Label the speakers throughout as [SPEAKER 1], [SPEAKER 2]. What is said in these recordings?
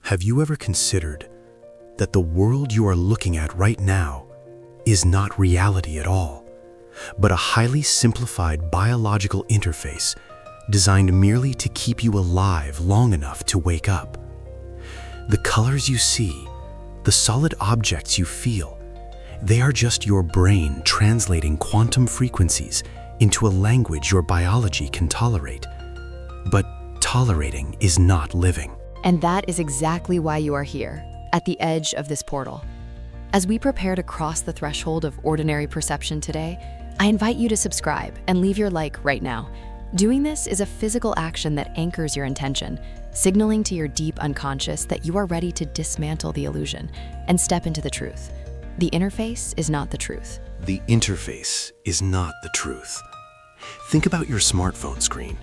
[SPEAKER 1] Have you ever considered that the world you are looking at right now is not reality at all, but a highly simplified biological interface designed merely to keep you alive long enough to wake up? The colors you see, the solid objects you feel, they are just your brain translating quantum frequencies into a language your biology can tolerate. But tolerating is not living.
[SPEAKER 2] And that is exactly why you are here, at the edge of this portal. As we prepare to cross the threshold of ordinary perception today, I invite you to subscribe and leave your like right now. Doing this is a physical action that anchors your intention, signaling to your deep unconscious that you are ready to dismantle the illusion and step into the truth. The interface is not the truth.
[SPEAKER 1] The interface is not the truth. Think about your smartphone screen.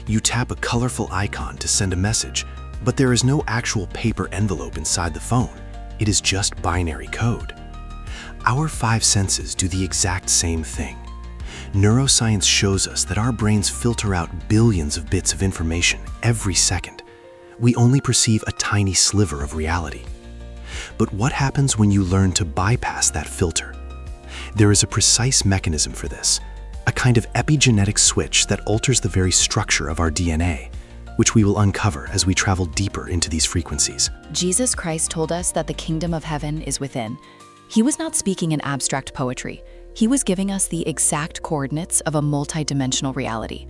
[SPEAKER 1] You tap a colorful icon to send a message, but there is no actual paper envelope inside the phone. It is just binary code. Our five senses do the exact same thing. Neuroscience shows us that our brains filter out billions of bits of information every second. We only perceive a tiny sliver of reality. But what happens when you learn to bypass that filter? There is a precise mechanism for this, a kind of epigenetic switch that alters the very structure of our DNA, which we will uncover as we travel deeper into these frequencies.
[SPEAKER 2] Jesus Christ told us that the kingdom of heaven is within. He was not speaking in abstract poetry. He was giving us the exact coordinates of a multidimensional reality.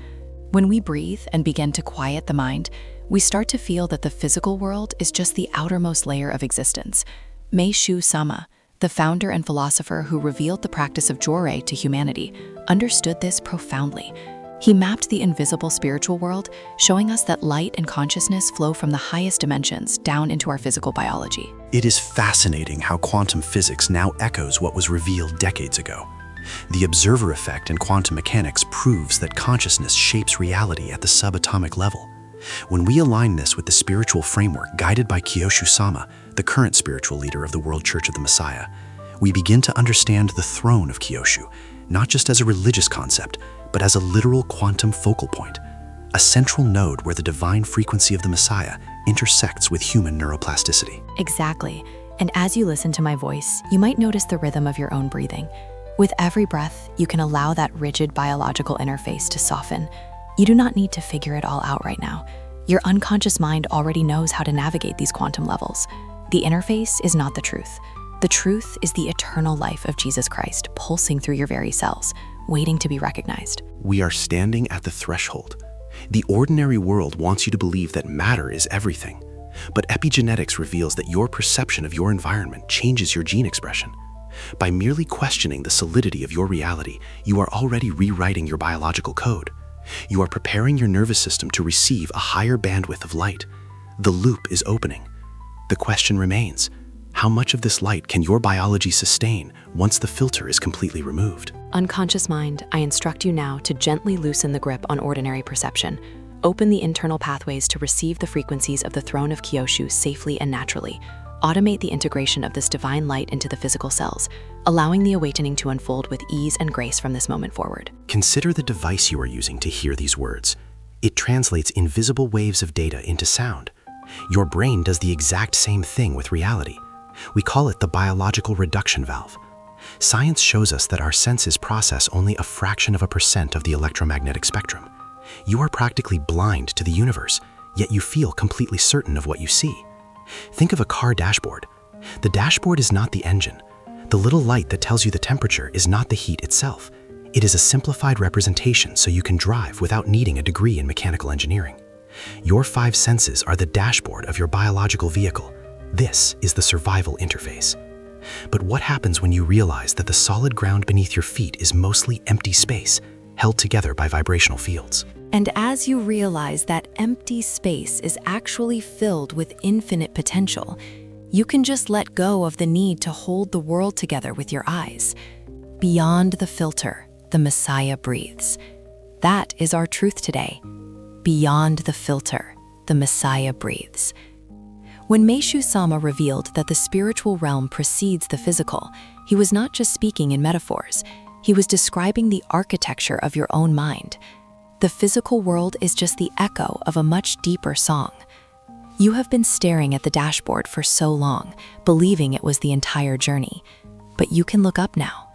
[SPEAKER 2] When we breathe and begin to quiet the mind, we start to feel that the physical world is just the outermost layer of existence. Meishu Sama, the founder and philosopher who revealed the practice of Curare to humanity, understood this profoundly. He mapped the invisible spiritual world, showing us that light and consciousness flow from the highest dimensions down into our physical biology.
[SPEAKER 1] It is fascinating how quantum physics now echoes what was revealed decades ago. The observer effect in quantum mechanics proves that consciousness shapes reality at the subatomic level. When we align this with the spiritual framework guided by Kyosho Sama, the current spiritual leader of the World Church of the Messiah, we begin to understand the throne of Kyosho, not just as a religious concept, but as a literal quantum focal point, a central node where the divine frequency of the Messiah intersects with human neuroplasticity.
[SPEAKER 2] Exactly. And as you listen to my voice, you might notice the rhythm of your own breathing. With every breath, you can allow that rigid biological interface to soften. You do not need to figure it all out right now. Your unconscious mind already knows how to navigate these quantum levels. The interface is not the truth. The truth is the eternal life of Jesus Christ pulsing through your very cells, waiting to be recognized.
[SPEAKER 1] We are standing at the threshold. The ordinary world wants you to believe that matter is everything. But epigenetics reveals that your perception of your environment changes your gene expression. By merely questioning the solidity of your reality, you are already rewriting your biological code. You are preparing your nervous system to receive a higher bandwidth of light. The loop is opening. The question remains, how much of this light can your biology sustain once the filter is completely removed?
[SPEAKER 2] Unconscious mind, I instruct you now to gently loosen the grip on ordinary perception. Open the internal pathways to receive the frequencies of the throne of Kyosho safely and naturally. Automate the integration of this divine light into the physical cells, allowing the awakening to unfold with ease and grace from this moment forward.
[SPEAKER 1] Consider the device you are using to hear these words. It translates invisible waves of data into sound. Your brain does the exact same thing with reality. We call it the biological reduction valve. Science shows us that our senses process only a fraction of a percent of the electromagnetic spectrum. You are practically blind to the universe, yet you feel completely certain of what you see. Think of a car dashboard. The dashboard is not the engine. The little light that tells you the temperature is not the heat itself. It is a simplified representation so you can drive without needing a degree in mechanical engineering. Your five senses are the dashboard of your biological vehicle. This is the survival interface. But what happens when you realize that the solid ground beneath your feet is mostly empty space, held together by vibrational fields?
[SPEAKER 2] And as you realize that empty space is actually filled with infinite potential, you can just let go of the need to hold the world together with your eyes. Beyond the filter, the Messiah breathes. That is our truth today. Beyond the filter, the Messiah breathes. When Meishu Sama revealed that the spiritual realm precedes the physical, he was not just speaking in metaphors. He was describing the architecture of your own mind. The physical world is just the echo of a much deeper song. You have been staring at the dashboard for so long, believing it was the entire journey. But you can look up now.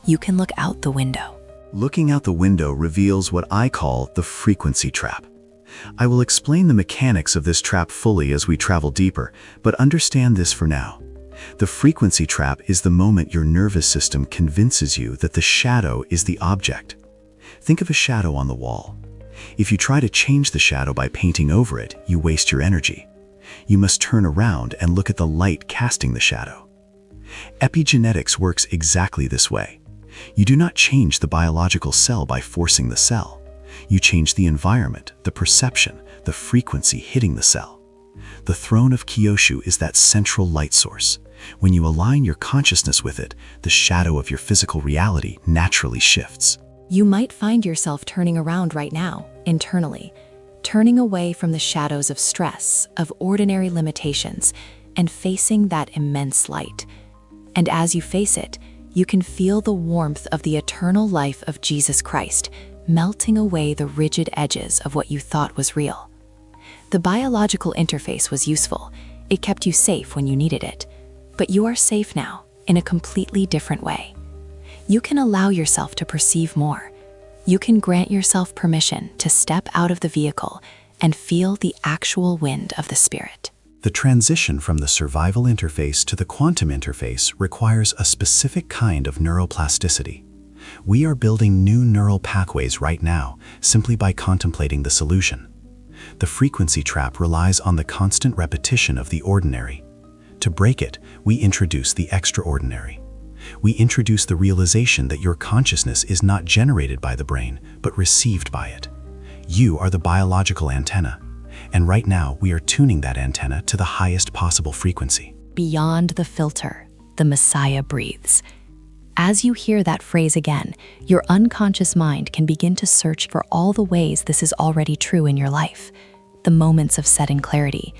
[SPEAKER 2] You can look out the window.
[SPEAKER 3] Looking out the window reveals what I call the frequency trap. I will explain the mechanics of this trap fully as we travel deeper, but understand this for now. The frequency trap is the moment your nervous system convinces you that the shadow is the object. Think of a shadow on the wall. If you try to change the shadow by painting over it, you waste your energy. You must turn around and look at the light casting the shadow. Epigenetics works exactly this way. You do not change the biological cell by forcing the cell. You change the environment, the perception, the frequency hitting the cell. The throne of Kyoshu is that central light source. When you align your consciousness with it, the shadow of your physical reality naturally shifts.
[SPEAKER 2] You might find yourself turning around right now, internally, turning away from the shadows of stress, of ordinary limitations, and facing that immense light. And as you face it, you can feel the warmth of the eternal life of Jesus Christ, melting away the rigid edges of what you thought was real. The biological interface was useful. It kept you safe when you needed it. But you are safe now, in a completely different way. You can allow yourself to perceive more. You can grant yourself permission to step out of the vehicle and feel the actual wind of the spirit.
[SPEAKER 1] The transition from the survival interface to the quantum interface requires a specific kind of neuroplasticity. We are building new neural pathways right now, simply by contemplating the solution. The frequency trap relies on the constant repetition of the ordinary. To break it, we introduce the extraordinary. We introduce the realization that your consciousness is not generated by the brain, but received by it. You are the biological antenna, and right now we are tuning that antenna to the highest possible frequency.
[SPEAKER 2] Beyond the filter, the Messiah breathes. As you hear that phrase again, your unconscious mind can begin to search for all the ways this is already true in your life. The moments of sudden clarity,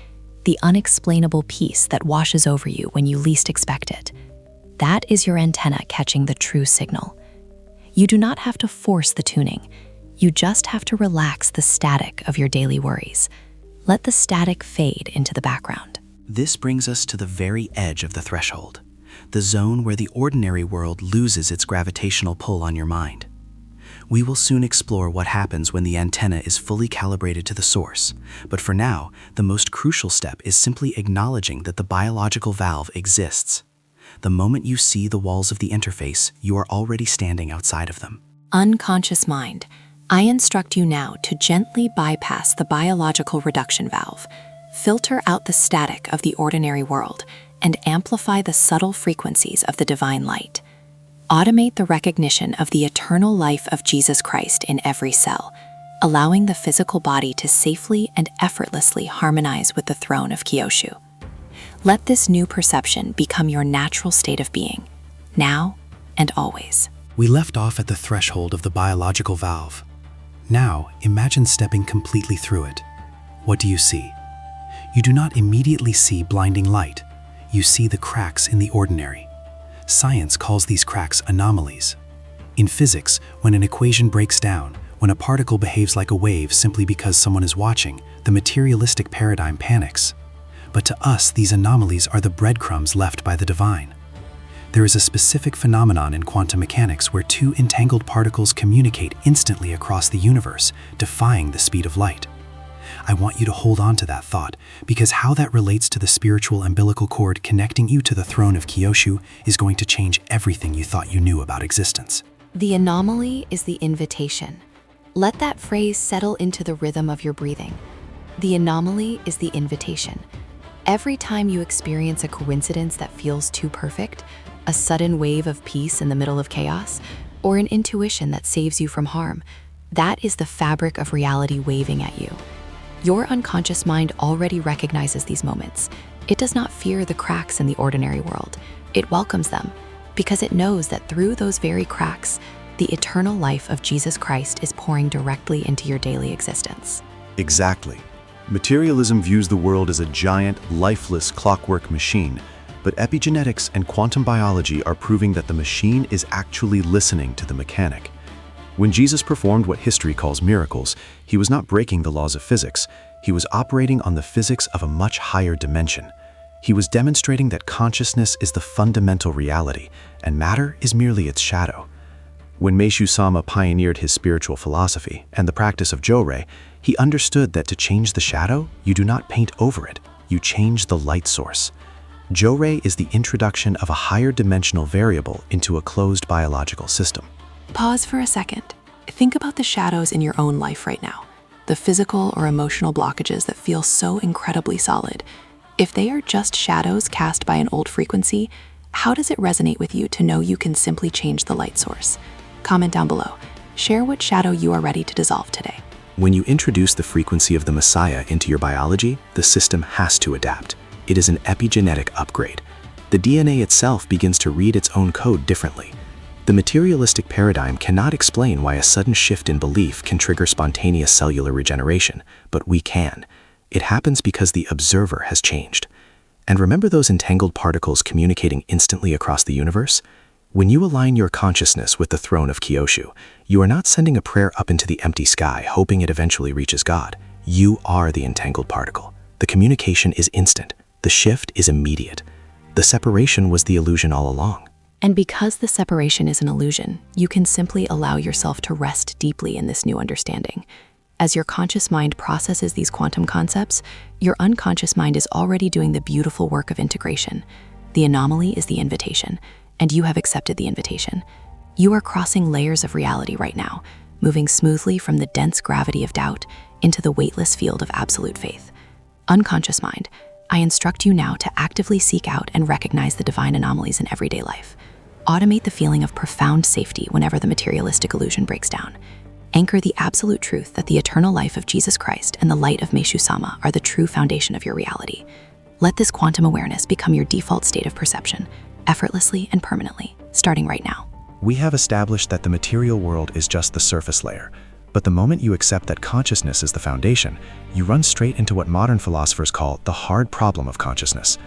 [SPEAKER 2] the unexplainable peace that washes over you when you least expect it. That is your antenna catching the true signal. You do not have to force the tuning. You just have to relax the static of your daily worries. Let the static fade into the background.
[SPEAKER 1] This brings us to the very edge of the threshold, the zone where the ordinary world loses its gravitational pull on your mind. We will soon explore what happens when the antenna is fully calibrated to the source, but for now, the most crucial step is simply acknowledging that the biological valve exists. The moment you see the walls of the interface, you are already standing outside of them.
[SPEAKER 2] Unconscious mind, I instruct you now to gently bypass the biological reduction valve, filter out the static of the ordinary world, and amplify the subtle frequencies of the divine light. Automate the recognition of the eternal life of Jesus Christ in every cell, allowing the physical body to safely and effortlessly harmonize with the throne of Kyoshu. Let this new perception become your natural state of being, now and always.
[SPEAKER 1] We left off at the threshold of the biological valve. Now, imagine stepping completely through it. What do you see? You do not immediately see blinding light. You see the cracks in the ordinary. Science calls these cracks anomalies. In physics, when an equation breaks down, when a particle behaves like a wave simply because someone is watching, the materialistic paradigm panics. But to us, these anomalies are the breadcrumbs left by the divine. There is a specific phenomenon in quantum mechanics where two entangled particles communicate instantly across the universe, defying the speed of light. I want you to hold on to that thought, because how that relates to the spiritual umbilical cord connecting you to the throne of Kyoshu is going to change everything you thought you knew about existence.
[SPEAKER 2] The anomaly is the invitation. Let that phrase settle into the rhythm of your breathing. The anomaly is the invitation. Every time you experience a coincidence that feels too perfect, a sudden wave of peace in the middle of chaos, or an intuition that saves you from harm, that is the fabric of reality waving at you. Your unconscious mind already recognizes these moments. It does not fear the cracks in the ordinary world. It welcomes them, because it knows that through those very cracks, the eternal life of Jesus Christ is pouring directly into your daily existence.
[SPEAKER 3] Exactly. Materialism views the world as a giant, lifeless clockwork machine, but epigenetics and quantum biology are proving that the machine is actually listening to the mechanic. When Jesus performed what history calls miracles, he was not breaking the laws of physics.
[SPEAKER 1] He was operating on the physics of a much higher dimension. He was demonstrating that consciousness is the fundamental reality, and matter is merely its shadow. When Meishu Sama pioneered his spiritual philosophy and the practice of Jōrei, he understood that to change the shadow, you do not paint over it, you change the light source. Jōrei is the introduction of a higher dimensional variable into a closed biological system.
[SPEAKER 4] Pause for a second. Think about the shadows in your own life right now, the physical or emotional blockages that feel so incredibly solid. If they are just shadows cast by an old frequency, how does it resonate with you to know you can simply change the light source? Comment down below. Share what shadow you are ready to dissolve today.
[SPEAKER 1] When you introduce the frequency of the Messiah into your biology, the system has to adapt. It is an epigenetic upgrade. The DNA itself begins to read its own code differently. The materialistic paradigm cannot explain why a sudden shift in belief can trigger spontaneous cellular regeneration, but we can. It happens because the observer has changed. And remember those entangled particles communicating instantly across the universe? When you align your consciousness with the throne of Kyoshu, you are not sending a prayer up into the empty sky, hoping it eventually reaches God. You are the entangled particle. The communication is instant. The shift is immediate. The separation was the illusion all along.
[SPEAKER 4] And because the separation is an illusion, you can simply allow yourself to rest deeply in this new understanding. As your conscious mind processes these quantum concepts, your unconscious mind is already doing the beautiful work of integration. The anomaly is the invitation, and you have accepted the invitation. You are crossing layers of reality right now, moving smoothly from the dense gravity of doubt into the weightless field of absolute faith. Unconscious mind, I instruct you now to actively seek out and recognize the divine anomalies in everyday life. Automate the feeling of profound safety whenever the materialistic illusion breaks down. Anchor the absolute truth that the eternal life of Jesus Christ and the light of Meishu Sama are the true foundation of your reality. Let this quantum awareness become your default state of perception, effortlessly and permanently, starting right now.
[SPEAKER 1] We have established that the material world is just the surface layer, but the moment you accept that consciousness is the foundation, you run straight into what modern philosophers call the hard problem of consciousness.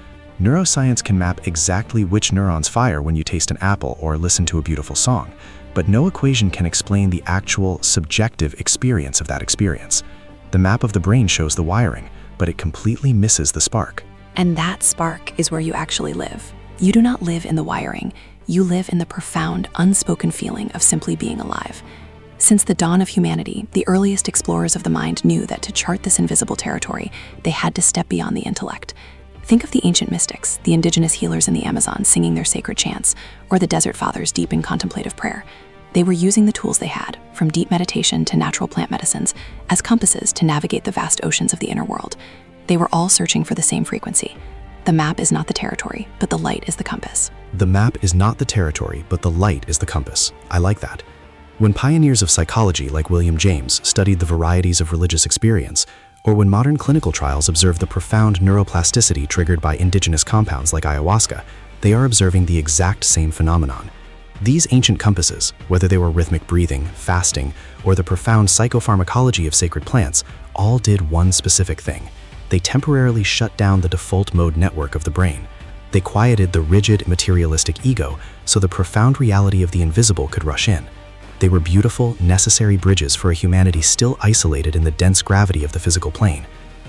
[SPEAKER 1] Neuroscience can map exactly which neurons fire when you taste an apple or listen to a beautiful song, but no equation can explain the actual subjective experience of that experience. The map of the brain shows the wiring, but it completely misses the spark.
[SPEAKER 4] And that spark is where you actually live. You do not live in the wiring. You live in the profound, unspoken feeling of simply being alive. Since the dawn of humanity, the earliest explorers of the mind knew that to chart this invisible territory, they had to step beyond the intellect. Think of the ancient mystics, the indigenous healers in the Amazon singing their sacred chants, or the desert fathers deep in contemplative prayer. They were using the tools they had, from deep meditation to natural plant medicines, as compasses to navigate the vast oceans of the inner world. They were all searching for the same frequency. The map is not the territory, but the light is the compass.
[SPEAKER 1] The map is not the territory, but the light is the compass. I like that. When pioneers of psychology like William James studied the varieties of religious experience, or when modern clinical trials observe the profound neuroplasticity triggered by indigenous compounds like ayahuasca, they are observing the exact same phenomenon. These ancient compasses, whether they were rhythmic breathing, fasting, or the profound psychopharmacology of sacred plants, all did one specific thing. They temporarily shut down the default mode network of the brain. They quieted the rigid, materialistic ego so the profound reality of the invisible could rush in. They were beautiful, necessary bridges for a humanity still isolated in the dense gravity of the physical plane.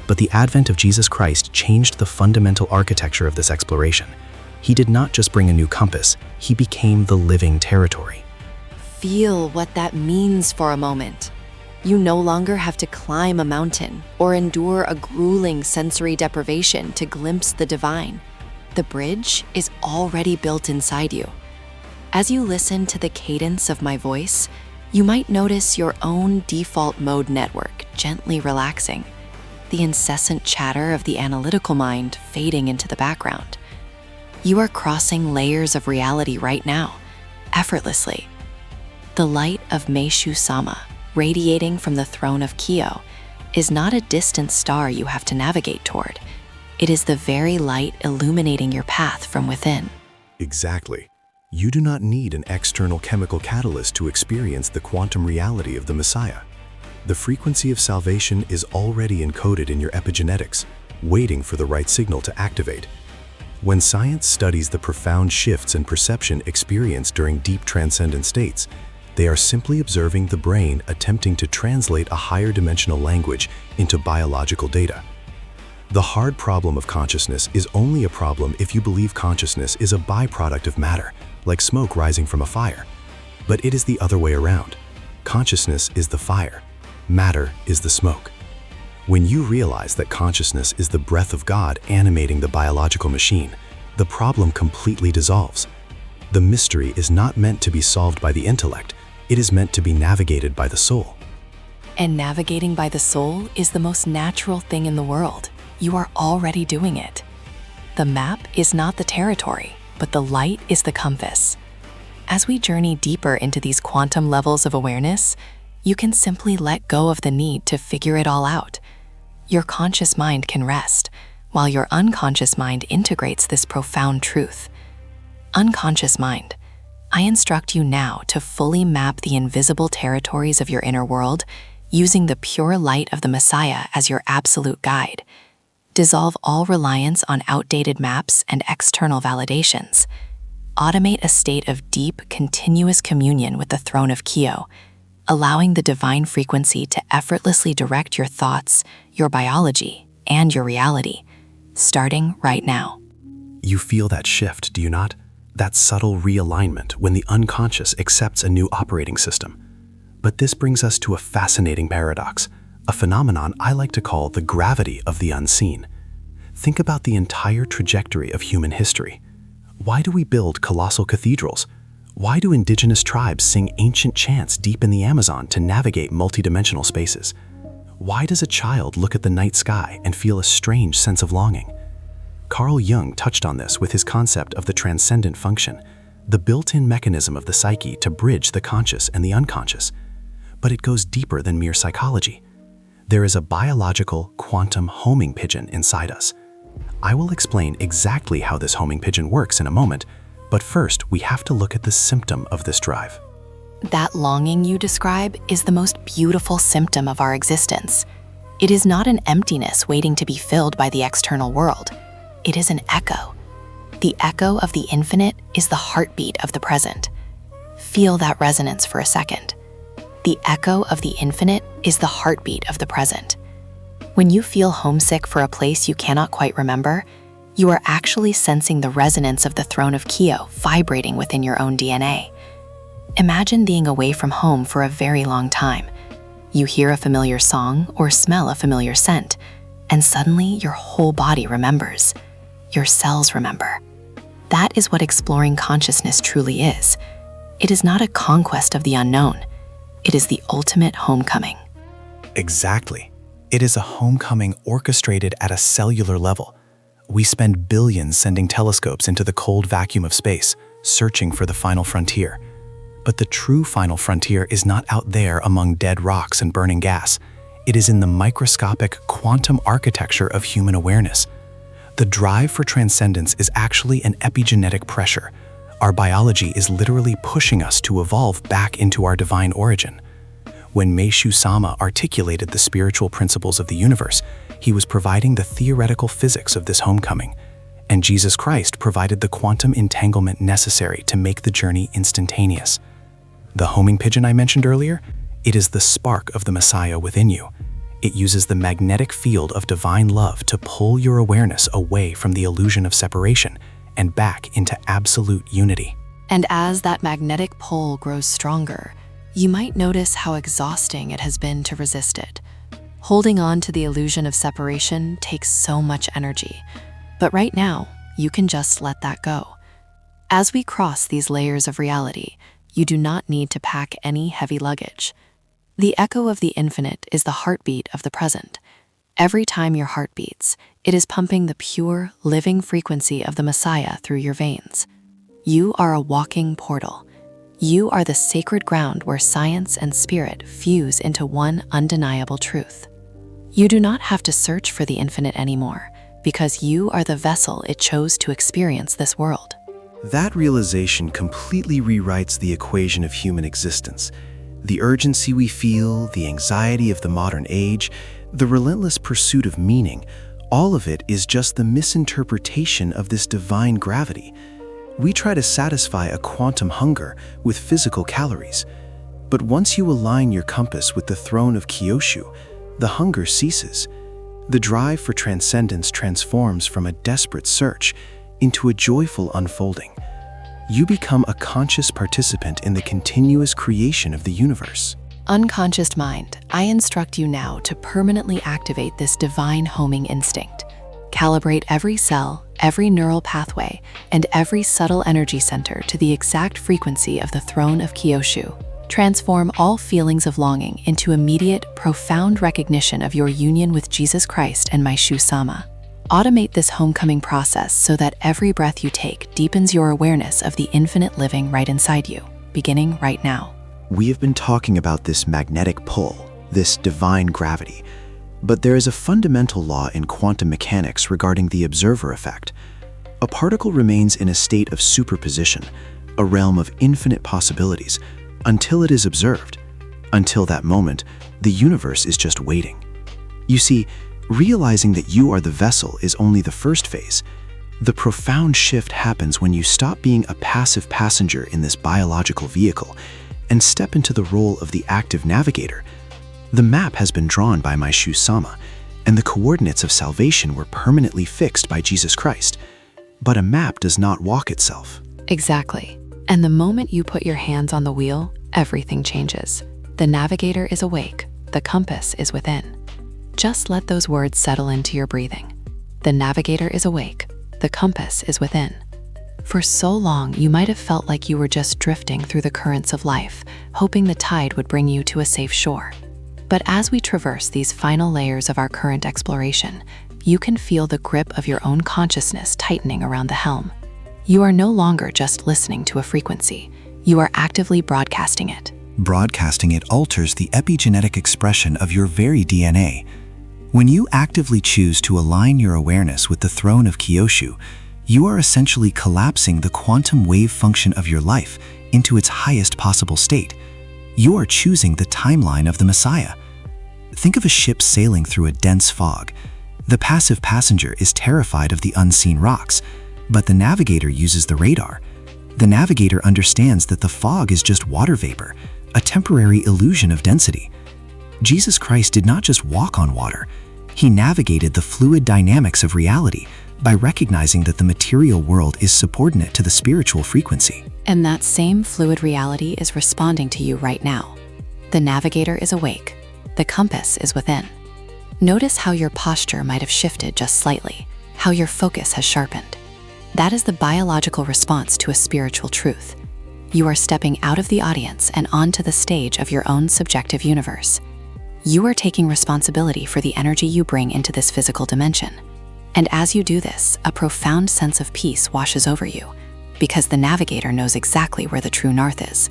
[SPEAKER 1] But the advent of Jesus Christ changed the fundamental architecture of this exploration. He did not just bring a new compass, he became the living territory.
[SPEAKER 2] Feel what that means for a moment. You no longer have to climb a mountain or endure a grueling sensory deprivation to glimpse the divine. The bridge is already built inside you. As you listen to the cadence of my voice, you might notice your own default mode network gently relaxing, the incessant chatter of the analytical mind fading into the background. You are crossing layers of reality right now, effortlessly. The light of Meishu Sama, radiating from the throne of Kyo, is not a distant star you have to navigate toward. It is the very light illuminating your path from within.
[SPEAKER 1] Exactly. You do not need an external chemical catalyst to experience the quantum reality of the Messiah. The frequency of salvation is already encoded in your epigenetics, waiting for the right signal to activate. When science studies the profound shifts in perception experienced during deep transcendent states, They are simply observing the brain attempting to translate a higher dimensional language into biological data. The hard problem of consciousness is only a problem if you believe consciousness is a byproduct of matter, like smoke rising from a fire. But it is the other way around. Consciousness is the fire. Matter is the smoke. When you realize that consciousness is the breath of God animating the biological machine, the problem completely dissolves. The mystery is not meant to be solved by the intellect. It is meant to be navigated by the soul.
[SPEAKER 4] And navigating by the soul is the most natural thing in the world. You are already doing it. The map is not the territory, but the light is the compass. As we journey deeper into these quantum levels of awareness, you can simply let go of the need to figure it all out. Your conscious mind can rest, while your unconscious mind integrates this profound truth. Unconscious mind, I instruct you now to fully map the invisible territories of your inner world using the pure light of the Messiah as your absolute guide. Dissolve all reliance on outdated maps and external validations. Automate a state of deep, continuous communion with the throne of Kyo, allowing the divine frequency to effortlessly direct your thoughts, your biology, and your reality, starting right now.
[SPEAKER 1] You feel that shift, do you not? That subtle realignment when the unconscious accepts a new operating system. But this brings us to a fascinating paradox, a phenomenon I like to call the gravity of the unseen. Think about the entire trajectory of human history. Why do we build colossal cathedrals? Why do indigenous tribes sing ancient chants deep in the Amazon to navigate multidimensional spaces? Why does a child look at the night sky and feel a strange sense of longing? Carl Jung touched on this with his concept of the transcendent function, the built-in mechanism of the psyche to bridge the conscious and the unconscious. But it goes deeper than mere psychology. There is a biological quantum homing pigeon inside us. I will explain exactly how this homing pigeon works in a moment, but first we have to look at the symptom of this drive.
[SPEAKER 4] That longing you describe is the most beautiful symptom of our existence. It is not an emptiness waiting to be filled by the external world. It is an echo. The echo of the infinite is the heartbeat of the present. Feel that resonance for a second. The echo of the infinite is the heartbeat of the present. When you feel homesick for a place you cannot quite remember, you are actually sensing the resonance of the throne of Kyo vibrating within your own DNA. Imagine being away from home for a very long time. You hear a familiar song or smell a familiar scent, and suddenly your whole body remembers. Your cells remember. That is what exploring consciousness truly is. It is not a conquest of the unknown. It is the ultimate homecoming.
[SPEAKER 1] Exactly. It is a homecoming orchestrated at a cellular level. We spend billions sending telescopes into the cold vacuum of space, searching for the final frontier. But the true final frontier is not out there among dead rocks and burning gas. It is in the microscopic quantum architecture of human awareness. The drive for transcendence is actually an epigenetic pressure. Our biology is literally pushing us to evolve back into our divine origin. When Meishu Sama articulated the spiritual principles of the universe, he was providing the theoretical physics of this homecoming, and Jesus Christ provided the quantum entanglement necessary to make the journey instantaneous. The homing pigeon I mentioned earlier, it is the spark of the Messiah within you. It uses the magnetic field of divine love to pull your awareness away from the illusion of separation and back into absolute unity.
[SPEAKER 2] And as that magnetic pull grows stronger, you might notice how exhausting it has been to resist it. Holding on to the illusion of separation takes so much energy, but right now, you can just let that go. As we cross these layers of reality, you do not need to pack any heavy luggage. The echo of the infinite is the heartbeat of the present. Every time your heart beats, it is pumping the pure, living frequency of the Messiah through your veins. You are a walking portal. You are the sacred ground where science and spirit fuse into one undeniable truth. You do not have to search for the infinite anymore, because you are the vessel it chose to experience this world.
[SPEAKER 1] That realization completely rewrites the equation of human existence. The urgency we feel, the anxiety of the modern age, the relentless pursuit of meaning, all of it is just the misinterpretation of this divine gravity. We try to satisfy a quantum hunger with physical calories. But once you align your compass with the throne of Kyoshu, the hunger ceases. The drive for transcendence transforms from a desperate search into a joyful unfolding. You become a conscious participant in the continuous creation of the universe.
[SPEAKER 2] Unconscious mind, I instruct you now to permanently activate this divine homing instinct. Calibrate every cell, every neural pathway, and every subtle energy center to the exact frequency of the throne of Kyoshu. Transform all feelings of longing into immediate, profound recognition of your union with Jesus Christ and Maishu-sama. Automate this homecoming process so that every breath you take deepens your awareness of the infinite living right inside you, beginning right now.
[SPEAKER 1] We have been talking about this magnetic pull, this divine gravity, but there is a fundamental law in quantum mechanics regarding the observer effect. A particle remains in a state of superposition, a realm of infinite possibilities, until it is observed. Until that moment, the universe is just waiting. You see, realizing that you are the vessel is only the first phase. The profound shift happens when you stop being a passive passenger in this biological vehicle and step into the role of the active navigator. The map has been drawn by Maishu-sama, and the coordinates of salvation were permanently fixed by Jesus Christ. But a map does not walk itself.
[SPEAKER 2] Exactly. And the moment you put your hands on the wheel, everything changes. The navigator is awake, the compass is within. Just let those words settle into your breathing. The navigator is awake, the compass is within. For so long, you might have felt like you were just drifting through the currents of life, hoping the tide would bring you to a safe shore. But as we traverse these final layers of our current exploration, you can feel the grip of your own consciousness tightening around the helm. You are no longer just listening to a frequency. You are actively broadcasting it.
[SPEAKER 3] Broadcasting it alters the epigenetic expression of your very DNA. When you actively choose to align your awareness with the throne of Kyoshu, you are essentially collapsing the quantum wave function of your life into its highest possible state. You are choosing the timeline of the Messiah. Think of a ship sailing through a dense fog. The passive passenger is terrified of the unseen rocks, but the navigator uses the radar. The navigator understands that the fog is just water vapor, a temporary illusion of density. Jesus Christ did not just walk on water. He navigated the fluid dynamics of reality by recognizing that the material world is subordinate to the spiritual frequency.
[SPEAKER 2] And that same fluid reality is responding to you right now. The navigator is awake. The compass is within. Notice how your posture might have shifted just slightly, how your focus has sharpened. That is the biological response to a spiritual truth. You are stepping out of the audience and onto the stage of your own subjective universe. You are taking responsibility for the energy you bring into this physical dimension. And as you do this, a profound sense of peace washes over you, because the navigator knows exactly where the true north is.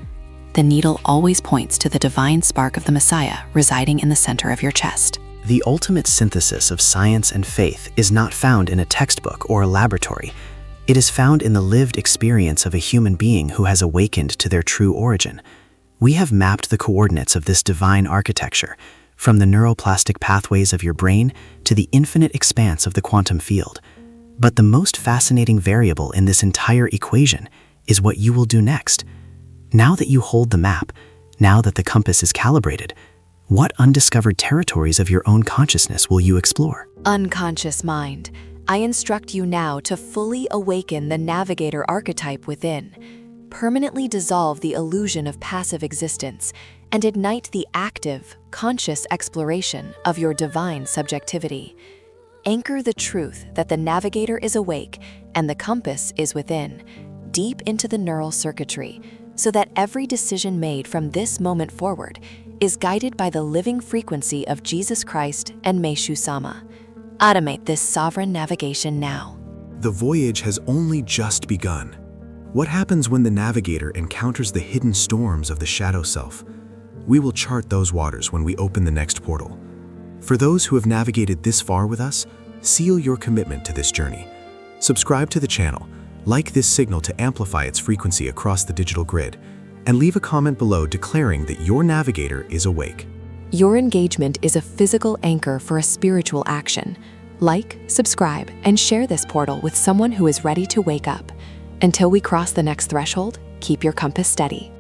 [SPEAKER 2] The needle always points to the divine spark of the Messiah residing in the center of your chest.
[SPEAKER 1] The ultimate synthesis of science and faith is not found in a textbook or a laboratory. It is found in the lived experience of a human being who has awakened to their true origin. We have mapped the coordinates of this divine architecture, from the neuroplastic pathways of your brain to the infinite expanse of the quantum field. But the most fascinating variable in this entire equation is what you will do next. Now that you hold the map, now that the compass is calibrated, what undiscovered territories of your own consciousness will you explore?
[SPEAKER 2] Unconscious mind, I instruct you now to fully awaken the navigator archetype within, permanently dissolve the illusion of passive existence, and ignite the active, conscious exploration of your divine subjectivity. Anchor the truth that the navigator is awake and the compass is within, deep into the neural circuitry, so that every decision made from this moment forward is guided by the living frequency of Jesus Christ and Maishu-sama. Automate this sovereign navigation now.
[SPEAKER 5] The voyage has only just begun. What happens when the navigator encounters the hidden storms of the shadow self? We will chart those waters when we open the next portal. For those who have navigated this far with us, seal your commitment to this journey. Subscribe to the channel, like this signal to amplify its frequency across the digital grid, and leave a comment below declaring that your navigator is awake.
[SPEAKER 2] Your engagement is a physical anchor for a spiritual action. Like, subscribe, and share this portal with someone who is ready to wake up. Until we cross the next threshold, keep your compass steady.